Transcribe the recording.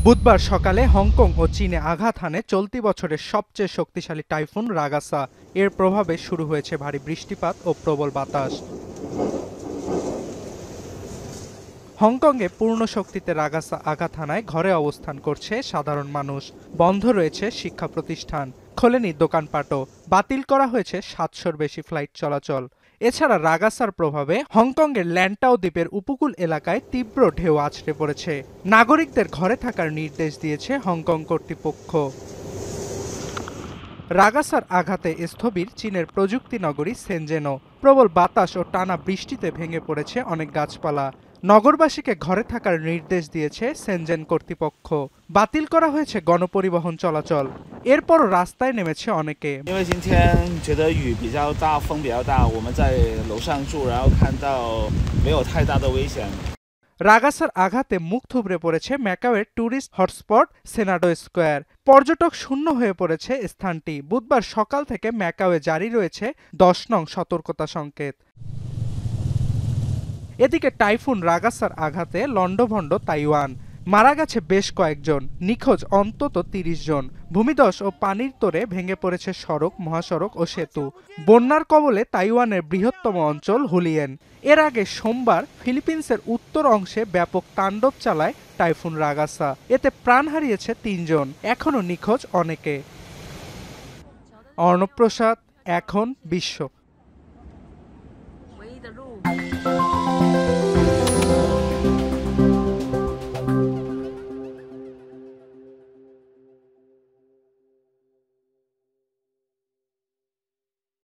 বুধবার সকালে হংকং ও চীনে আঘাত হানে চলতি বছরের সবচেয়ে শক্তিশালী টাইফুন রাগাসা। এর প্রভাবে শুরু হয়েছে ভারী বৃষ্টিপাত ও প্রবল বাতাস। হংকংয়ে পূর্ণ শক্তিতে রাগাসা আঘাত হানায় ঘরে অবস্থান করছে সাধারণ মানুষ। বন্ধ রয়েছে শিক্ষা প্রতিষ্ঠান, খোলেনি দোকানপাটও, বাতিল করা হয়েছে 700-র বেশি ফ্লাইট চলাচল। এছাড়া রাগাসার প্রভাবে হংকংয়ের ল্যান্টাও দ্বীপের উপকূল এলাকায় তীব্র ঢেউ আছড়ে পড়েছে। নাগরিকদের ঘরে থাকার নির্দেশ দিয়েছে হংকং কর্তৃপক্ষ। রাগাসার আঘাতে স্থবির চীনের প্রযুক্তি নগরী সেনজেনও। প্রবল বাতাস ও টানা বৃষ্টিতে ভেঙে পড়েছে অনেক গাছপালা। নগরবাসীকে ঘরে থাকার নির্দেশ দিয়েছে সেনজেন কর্তৃপক্ষ। বাতিল করা হয়েছে গণপরিবহন চলাচল। এরপরও রাস্তায় নেমেছে অনেকে। রাগাসার আঘাতে মুখ থুবড়ে পড়েছে ম্যাকাওয়ের ট্যুরিস্ট হটস্পট সেনাডো স্কোয়ার। পর্যটক শূন্য হয়ে পড়েছে স্থানটি। বুধবার সকাল থেকে ম্যাকাওয়ে জারি রয়েছে 10 নং সতর্কতা সংকেত। এদিকে টাইফুন রাগাসার আঘাতে লন্ডভন্ড তাইওয়ান। মারা গেছে বেশ কয়েকজন, নিখোঁজ অন্তত 30 জন। ভূমিধস ও পানির তোড়ে ভেঙে পড়েছে সড়ক, মহাসড়ক ও সেতু। বন্যার কবলে তাইওয়ানের বৃহত্তম অঞ্চল হুলিয়েন। এর আগে সোমবার ফিলিপিন্সের উত্তর অংশে ব্যাপক তাণ্ডব চালায় টাইফুন রাগাসা। এতে প্রাণ হারিয়েছে 3 জন, এখনও নিখোঁজ অনেকে। অর্ণব প্রসাদ, এখন বিশ্ব।